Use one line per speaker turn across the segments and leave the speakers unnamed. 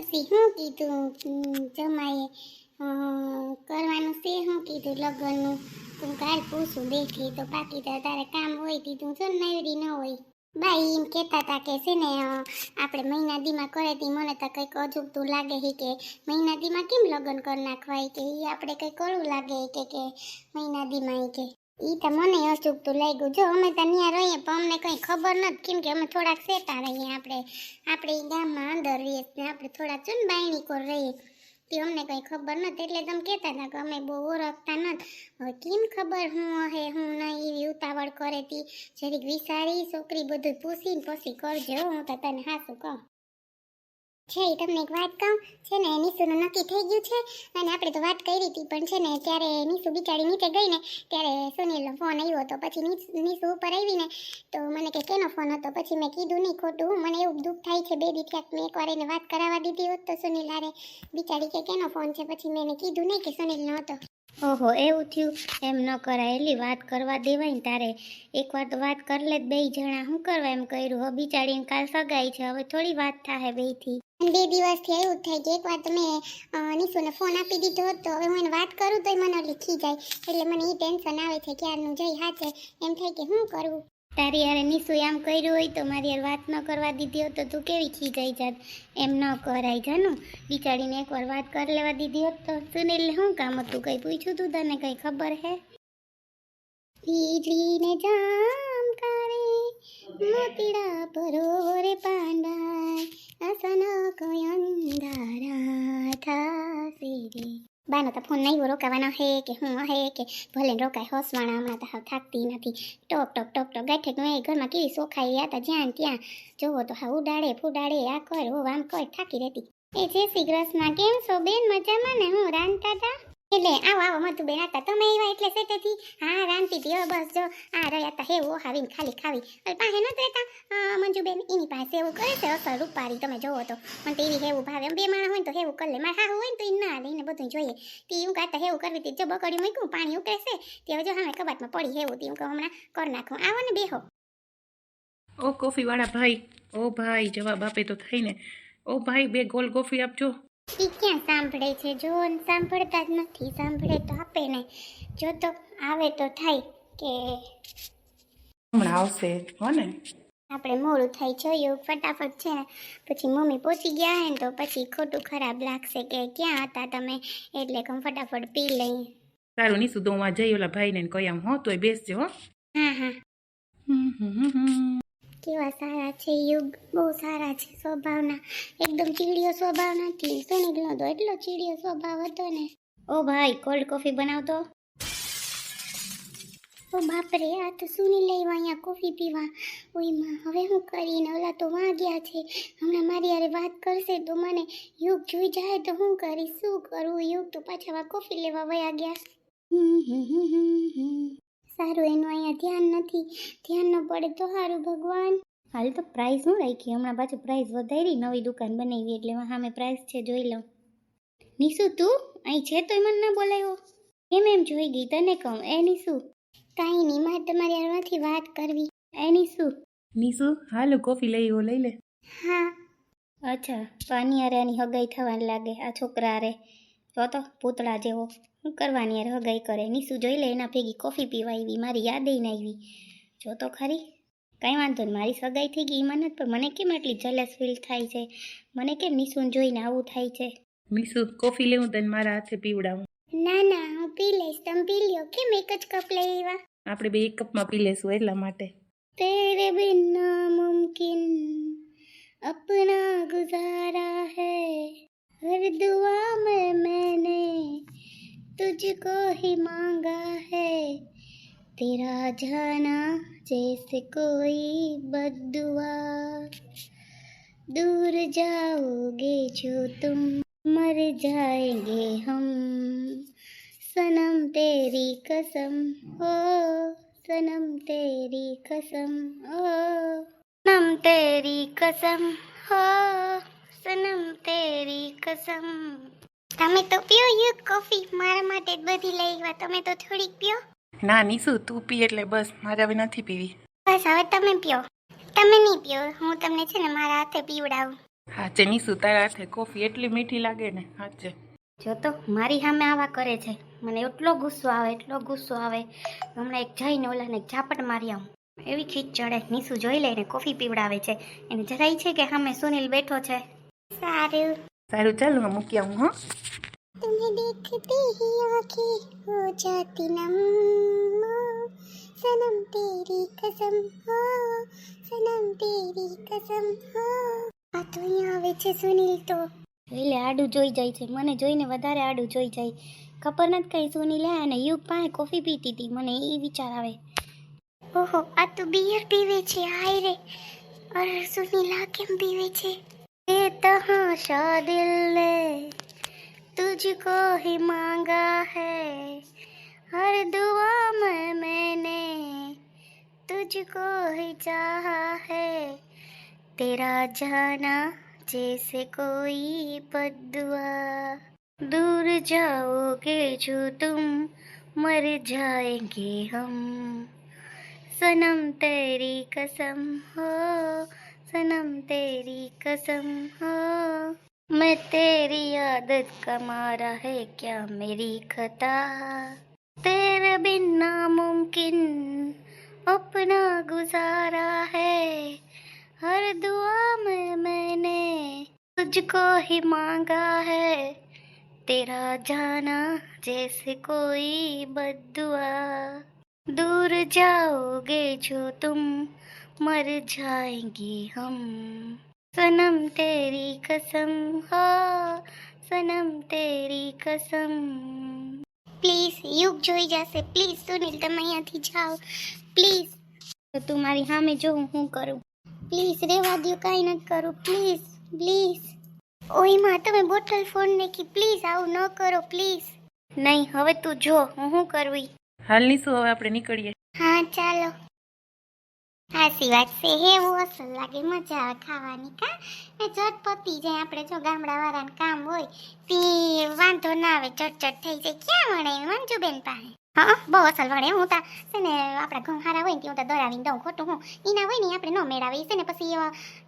પછી શું કીધું જમાઈએ કરવાનું છે શું કીધું લગ્નનું તું કાલ પૂછું બેઠી તો બાકી તારે કામ હોય તું છો ને નવરી ન હોય બાઈ એમ કહેતા હતા કે છે ને આપણે મહિના દીમાં કરે તી મને તો કંઈક અજુગતું લાગે છે કે મહિના દીમાં કેમ લગ્ન કરી નાખવાય કે એ આપણે કંઈક કરવું લાગે કે મહિના દીમાં કે ઈ તો મને અચૂકતું લાગ્યું જો અમે તો ત્યાં રહીએ પણ અમને કંઈ ખબર નથી કેમ કે અમે થોડાક સેટા રહીએ આપણે ઈ ગામમાં અંદર રહીએ આપણે થોડાક છે ને બાયણી કોર રહીએ તે અમને કંઈ ખબર નથી એટલે તમે કહેતા હતા કે અમે બહુ ઓળખતા નથી હવે કેમ ખબર હું હે હું નહીં એવી ઉતાવળ કરે તી જરીક વિચારી છોકરી બધું પૂછીને પછી કરજો હું તો તને હાસું કહું છે તમને એક વાત કહું છે ને નીસુનું નક્કી થઈ ગયું છે અને આપણે તો વાત કરી હતી પણ છે ને ત્યારે નીસુ બિચારી નીચે ગઈ ને ત્યારે સુનિલનો ફોન આવ્યો હતો પછી નીસુ ઉપર આવી ને તો મને કે કેનો ફોન હતો પછી મેં કીધું નહીં ખોટું મને એવું દુઃખ થાય છે બે દી થયા મેં એકવાર એને વાત કરાવવા દીધી હોત તો સુનિલ હારે બિચારી કે કેનો ફોન છે પછી મેં એને કીધું નહીં કે સુનિલનો હતો ઓહો એવું થયું એમ ન કરાય એલી વાત કરવા દેવાય ને તારે એકવાર તો વાત કરી લે બે જણા શું કરવા એમ કર્યું હવે બિચારીને કાલ સગાઈ છે હવે થોડી વાત થાય બેથી બે દિવસથી એવું જ થાય કે એકવાર તમે નીસુને ફોન આપી દીધો તો હવે હું એને વાત કરું તો મને લીખી જાય એટલે મને એ ટેન્શન આવે છે ક્યારનું જઈ હાથે એમ થાય કે શું કરવું તારી યાર નીસુ આમ કર્યું હોય તો મારી યાર વાત ન કરવા દીધી હોત તો તું કેવી ખીજાઈ જાત એમ ન કરાય જાનું બિચારીને એકવાર વાત કરી લેવા દીધી હોત તો સુનિલને શું કામ હતું કંઈ પૂછ્યું તું તને કંઈ ખબર હે વીજળીને જામ કરે મોતીડા પરોરે પાંડાય અસન કોઈ અંધારા થાશે રે બાનો તો ફોન નહીં રોકાવાનો હે કે હું હે કે ભલે રોકાય હસવાણા હમણાં તો હાવ થાકતી નથી ટોક ટોક ટોક ટોક ગાંઠે એ ઘરમાં કેવી સોખાઈ ગયા હતા જ્યાં ત્યાં જોવો તો હા ઉડાડે ફૂડાડે આ કર હો આમ કર થાકી રહેતી એ જય શ્રી કૃષ્ણ કેમ છો બેન મજામાં ને હું રાંધતા હતા એટલે આવો મધુબેન હતા તમે એવા એટલે સેટેથી હા રાંધતી હતી બસ જો આ રહ્યા હતા હેવું ઓહાવીને ખાલી ખાવી હવે પાસે નથી રહેતા મંજુબેન એની પાસે એવું કરે છે અસર રૂપારી તમે જોવો તો મને તો એવી હેવું ભાવે બે માણસ હોય તો હેવું કરી લે મારે હારું હોય ને તો એ ના લઈને બધું જોઈએ તે હું કાંતા હેવું કરવી હતી જો બકડી મૂક્યું પાણી ઉકળે છે તે હવે જો હા કબાટમાં પડી હેવું તે હું કહું હમણાં કરી નાખું આવો ને બેહો
ઓ કોફીવાળા ભાઈ ઓ ભાઈ જવાબ આપે તો થઈને ઓ ભાઈ બે ગોલ કોફી આપજો
એ ક્યાં સાંભળે છે જો સાંભળતા જ નથી સાંભળે તો આપે ને જો તો આવે તો થાય કે
હમણાં આવશે હો ને
આપણે મોડું થાય જોયું ફટાફટ છે ને પછી મમ્મી પહોંચી ગયા હે ને તો પછી ખોટું ખરાબ લાગશે કે ક્યાં હતા તમે એટલે કે હું ફટાફટ પી લઈ
સારું નીસુ તો હું જઈ ઓલા ભાઈને કહી આમ હો તોય બેસજો હો
હા હા કેવા સારા છે યુગ બહુ સારા છે સ્વભાવના એકદમ ચીડિયો સ્વભાવ નથી સુનિલનો તો એટલો ચીડિયો સ્વભાવ હતો ને ઓ ભાઈ કોલ્ડ કોફી બનાવતો ઓ બાપરે આ તો સુનિલ આવ્યો અહીંયા કોફી પીવા ઓયમાં હવે હું કરીને ઓલા તો વાગ્યા છે હમણાં મારી યારે વાત કરશે તો મને યુગ જોઈ જાય તો હું કરીશ શું કરવું યુગ તો પાછા કોફી લેવા વયા ગયા સારું એનું અહીંયા ધ્યાન નથી ધ્યાન ન પડે તો સારું ભગવાન હાલ તો પ્રાઇસ હું રાખી હમણાં પાછું પ્રાઇસ વધારી નવી દુકાન બનાવી એટલે સામે પ્રાઇસ છે જોઈ લઉં નીસુ તું અહીં છે તોય મને ના બોલાવ્યો કેમ એમ જોઈ ગઈ તને કહું એ નીસુ કાંઈ નહીં મારે તમારી હારમાંથી વાત કરવી એ
નીસુ હાલો કોફી લઈ લે
હા અચ્છા તો આની હારે આની હગાઈ થવાની લાગે આ છોકરા હારે તો પૂતળા જેવો શું કરવાની યાર હગાઈ કરે નીસુ જોઈ લે એના ભેગી કોફી પીવા આવી મારી યાદ ના આવી જો તો ખરી કાંઈ વાંધો નહીં મારી સગાઈ થઈ ગઈ મને પણ મને કેમ આટલી જલસ ફીલ થાય છે મને કેમ નીસુને જોઈને આવું થાય છે
નીસુ કોફી લેવું તને મારા હાથે પીવડાવું
ના ના હું પી લઈશ તમે પી લ્યો કેમ એક જ કપ લઈ આવ્યા
આપણે બે એક કપમાં પી લેશું એટલા માટે
तेरे बिन नामुमकिन अपना गुजारा है हर दुआ में मैंने तुझको ही मांगा है तेरा जाना जैसे कोई बद्दुआ दूर जाओगे जो तुम मर जाएंगे हम सनम तेरी कसम हो सनम तेरी कसम हो सनम तेरी कसम हो सनम तेरी कसम તમે તો પીઓ યુ કોફી મારા માટે જ બધી લઈ આવ્યા તમે તો થોડીક પીઓ
ના નીસુ તું પી એટલે બસ મારે હવે નથી પીવી
બસ હવે તમે પીઓ તમે નહીં પીઓ હું તમને છે ને મારા હાથે પીવડાવું
હાચે નીસુ તારા હાથે કોફી એટલી મીઠી લાગે ને હાચે.
જો તો મારી સામે આવા કરે છે, મને એટલો ગુસ્સો આવે. હમણાં એક જઈને ઓલાને એક ઝાપટ મારી આવું, એવી ખીચ ચડે. નીસુ જોઈ લઈને કોફી પીવડાવે છે, એને જરાય છે કે સામે સુનિલ બેઠો છે.
સારું.
સારું ચાલો હું મૂકી આવું હો.
तुम्हें देखते ही आँखें हो जाती नम, सनम तेरी कसम हो, सनम तेरी कसम हो. આ તો અહીંયા આવે છે સુનિલ તો.
એટલે આડું જોઈ જાય છે, મને જોઈને વધારે આડું જોઈ જાય. ખબર નથી કઈ સુનિલ અને યુગ પાસે કોફી પીતી હતી, મને એ વિચાર આવે.
ઓહો, આ તો બિયર પીવે છે. હાય રે, અરે સુનિલ આ કેમ પીવે છે?
એ તહાશા દિલ ને तुझको ही मांगा है, हर दुआ में मैंने तुझको ही चाहा है, तेरा जाना जैसे कोई बद्दुआ, दूर जाओगे जो तुम मर जाएंगे हम, सनम तेरी कसम हो, सनम तेरी कसम हो, मैं तेरी आदत का मारा है क्या मेरी खता, तेरे बिन नामुमकिन अपना गुजारा है, हर दुआ में मैंने तुझको ही मांगा है, तेरा जाना जैसे कोई बद्दुआ, दूर जाओगे जो तुम मर जाएंगे हम, सनम तेरी कसम हो, सनम तेरी कसम.
પ્લીઝ યુગ જોઈ જશે. પ્લીઝ સુનિલ તમે અહીંયાથી જાઓ પ્લીઝ.
તો તું મારી સામે જો હું કરું.
પ્લીઝ રેવા દો, કાંઈ નથી કરું. Please please. ઓયમાં તમે બોટલ ફોન નાખી. પ્લીઝ આવું ન કરો પ્લીઝ.
નહીં હવે તું જો હું શું કરવી.
હાલ નીસુ હવે આપણે નીકળીએ.
હા ચાલો. હાસી વાત છે. એવું અસલ લાગે, મજા આવે ખાવાની. કા એ ઝટપટી જાય. આપણે જો ગામડાવાળાને કામ હોય તે વાંધો ના આવે, ચટચટ થઈ જાય. ક્યાં વણે મંજુબેન પાસે? હા બહુ અસલ વણે. હું તા છે ને આપણા ઘઉં હારા હોય ને હું તા દળાવીને દઉં. ખોટું હું એના હોય ને આપણે ન મેળાવે છે ને પછી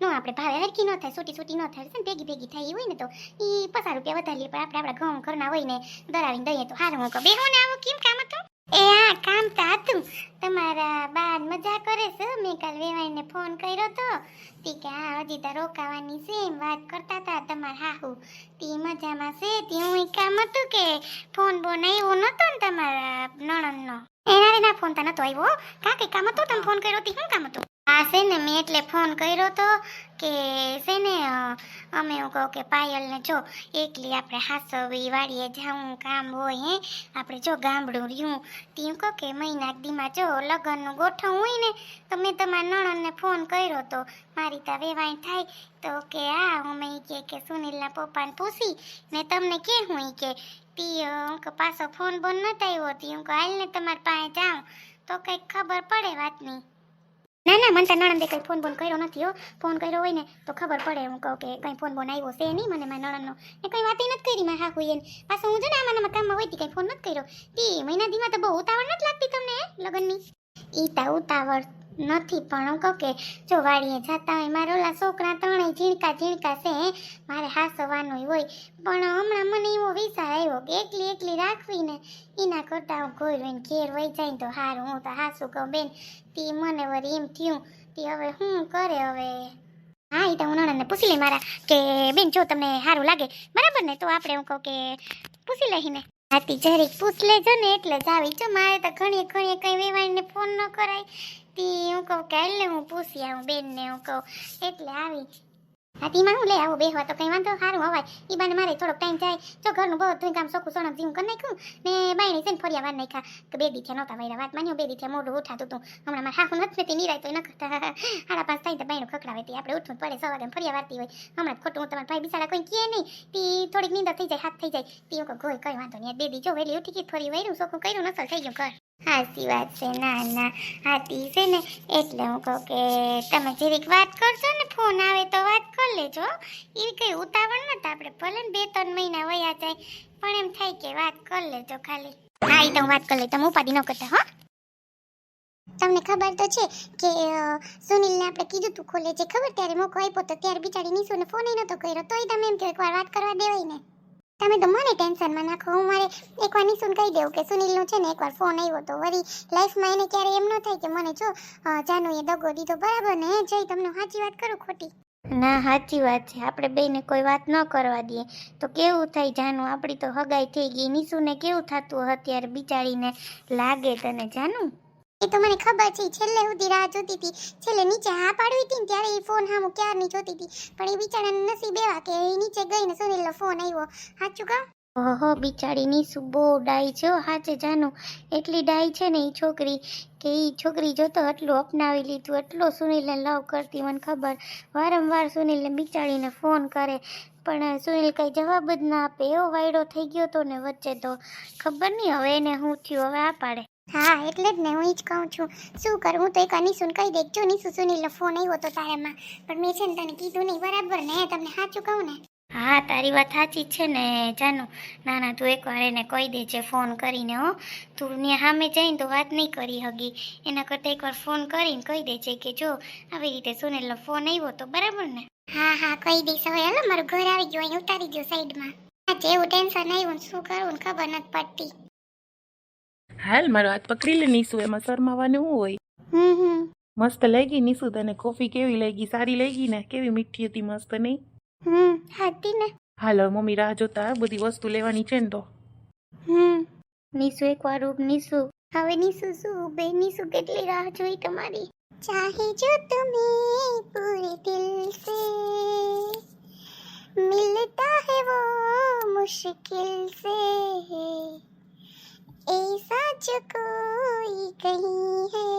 ન આપણે ભાવે હરકી ન થાય, છૂટી ન થાય છે ને ભેગી થાય હોય ને તો એ 50 રૂપિયા વધારે લે. પણ આપણે આપણા ઘઉં ઘરના હોય ને દળાવીને દઈએ તો હારું. હું કહું બે હું ને આવું કેમ કામ હતું? એ હા કામ તો હતું. તમારા બા મજા કરે છે. મેં કાલ વેવાઈને ફોન કર્યો તો તી કે હા હજી તો રોકાવાની છે એમ વાત કરતા હતા તમારા હાહુ. તી મજામાં છે. તી હું કામ હતું કે ફોન બોન આવ્યો નતો ને તમારા નણંદનો? એના ના ફોન તો નતો આવ્યો. કા કઈ કામ હતું? તમે ફોન કર્યો તી શું કામ હતું? હા છે ને મેં એટલે ફોન કર્યો તો કે છે ને અમે એવું કહું કે પાયલને જો એકલી આપણે હાસવી વાડીએ જાવું કામ હોય હે આપણે જો ગામડું રહ્યું તી કહો કે મહિના દીમાં જો લગ્નનું ગોઠવું હોય ને તો મેં તમારા નણંદને ફોન કર્યો તો મારી તા વેવાઈ થાય તો કે હા અમે કે સુનિલના પપ્પાને પૂછી ને તમને કે હું કે તી પાછો ફોન બોન નતો આવ્યો. તી હું હાલ ને તમારી પાસે જાઉં તો કંઈક ખબર પડે વાતની. ના ના મને તો નણંદે કંઈ ફોન બોન કર્યો નથી હો. ફોન કર્યો હોય ને તો ખબર પડે. હું કહું કે કંઈ ફોન બોન આવ્યો છે નહીં મને મારા નણંદનો એ કંઈ વાત નથી કરી મારા હાહુ એને. પાછું હું જો ને આમાં કામમાં હોય કંઈ ફોન નથી કર્યો. તી મહિના દીમાં તો બહુ ઉતાવળ નથી લાગતી તમને લગ્નની? ઈ તા ઉતાવળ નથી પણ હું કહું કે જો વાડીએ જતા હોય મારા ઓલા છોકરા ત્રણેય ઝીણકા છે મારે હાસવાનું હોય. પણ હમણાં મને એવો વિચાર આવ્યો કે એકલી રાખવી ને એના કરતાં હું ઘોરવીને ઘેર વહી જાય ને તો સારું. હું તો હાસું કહું બેન. તી મને વળી એમ થયું તી હવે શું કરે હવે. હા એ તો હું નણંદને પૂછી લઈ મારા કે બેન જો તમને સારું લાગે બરાબર ને તો આપણે હું કહું કે પૂછી લઈને. હાથી જરીક પૂછ લેજો ને એટલે જ આવી. જો મારે તો ઘણી કંઈ વેવાઈને ફોન ન કરાય. તી હું કહું કે એટલે હું પૂછી આવું બેનને હું કહું એટલે આવી. હાથીમાં હું લે આવું બેહવા તો કંઈ વાંધો સારું હવાય. એ બાને મારે થોડોક ટાઈમ જાય. જો ઘરનું બધું કામ સોખું સોનક જીવું કરી નાખ્યું ને બાયણી છે ને ફર્યા વાર નાખ્યા કે બે દીથ્યા નહોતા વાયરા વાત માન્યો. બે દીથ્યા મોઢું ઉઠાતું હતું. હમણાં મારે હાહુ નથી તે નિરાય તો ન કરતા 5:30 થાય તો બાયણું ખખડાવે તે આપણે ઉઠવું પડે. સવારે ફર્યા વારતી હોય. હમણાં ખોટું હું તમારા ભાઈ બિચારા કોઈ કહે નહીં. તી થોડીક નીંદર થઈ જાય હાથ થઈ જાય. તી હું કોઈ કંઈ વાંધો નહીં. બે દી જો વહેલી ઉઠી ગઈ ફરી વાયરું સોખું કર્યું નસલ થઈ ગયું ઘર. હાચી વાત છે. ના ના હાથી છે ને એટલે હું કહું કે તમે જરીક વાત કરજો ને ફોન આવે તો વાત કરી લેજો. એવી કંઈ ઉતાવળ નતા. આપણે ભલે ને 2-3 મહિના વયા જાય પણ એમ થાય કે વાત કરી લેજો ખાલી. હા એ તો હું વાત કરી લઈ. તમે ઉપાધિ ન કરતા હો. તમને ખબર તો છે કે સુનિલને આપણે કીધું તું ખોલે જે ખબર ત્યારે મોકો આપ્યો તો ત્યારે બિચારી નિશુને ફોન નતો કર્યો તોય તમે એમ કે એકવાર વાત કરવા દેવાય ને. તમે તો મને ટેન્શનમાં નાખો. હું મારે એકવાર નિશુને કહી દેવું કે સુનિલનો છે ને એકવાર ફોન આવ્યો તો વળી લાઈફમાં એને ક્યારે એમ ન થાય કે મને જો જાનુએ દગો દીધો. બરાબર ને જઈ તમને સાચી વાત કરું ખોટી?
ના સાચી વાત છે. આપણે બેયને કોઈ વાત ન કરવા દઈએ તો કેવું થાય જાનું? આપણી તો હગાઈ થઈ ગઈ. નિશુને કેવું થતું અત્યારે બિચારીને લાગે તને જાનું?
એ તો મને ખબર છે. છેલ્લે સુધી રાહ જોતી હતી. છેલ્લે નીચે હા પાડવી હતી ને ત્યારે એ ફોન હામું ક્યારની જોતી હતી. પણ એ બિચારાને નસીબ એવા કે એ નીચે ગઈને સુનિલનો ફોન આવ્યો. સાચું કહું?
ઓહો બિચારી નિશુ બહુ ડાઈ છે હાચે જાનું. એટલી ડાઈ છે ને એ છોકરી કે એ છોકરી જોતો એટલું અપનાવી લીધું, એટલો સુનિલને લવ કરતી. મને ખબર વારંવાર સુનિલને બિચારીને ફોન કરે પણ સુનિલ કંઈ જવાબ જ ના આપે. એવો વાયડો થઈ ગયો તો ને વચ્ચે તો ખબર નહીં હવે એને શું થયું. હવે આ પાડે.
હા એટલે જ ને હું જ કહું છું. શું કરું? હું તો એક નિશુને કહી દે જો નિશુ સુનિલનો ફોન આવ્યો તો તારામાં. પણ મેં છે ને તને કીધું નહીં. બરાબર ને? તમને સાચું કહું ને?
હા તારી વાત સાચી છે ને જાનું. ના ના તું એકવાર એને કહી દેજે ફોન કરીને. હો તું ત્યાં સામે જઈને તો વાત નહીં કરી હગી. એના કરતાં એકવાર ફોન કરીને કહી દેજે કે જો આવી રીતે સુનિલનો ફોન આવ્યો તો. બરાબર ને?
હા હા કહી દઈશ. હવે હાલો મારું ઘર આવી ગયું. અહીં ઉતારી દો સાઈડમાં. આજે એવું ટેન્શન આવ્યું ને શું કરવું ને ખબર નથી પડતી.
હાલ મારો હાથ પકડી લે નિશુ, એમાં શરમાવાનું શું હોય? મસ્ત લાગી નિશુ તને? કોફી કેવી લાગી? સારી લાગી ને? કેવી મીઠી હતી? મસ્ત નહીં?
હતી ને.
હાલ હવે મમ્મી રાહ જોતા બધી વસ્તુ લેવાની છે ને તો.
નિશુ એકવાર ઉભ નિશુ.
હવે નિશુ શું બે? નિશુ કેટલી રાહ જોઈ તમારી. ચાહે જો તુમે પૂરે દિલ સે મિલતા હૈ વો મુશ્किल से ऐसा जो कोई कहीं है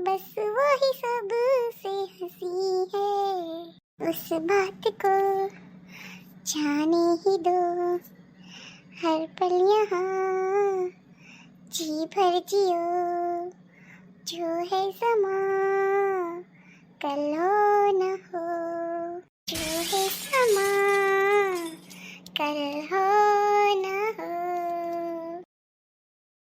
बस वही सबसे हंसी है उस बात को जाने ही दो हर पल यहाँ जी भर जियो जो है समा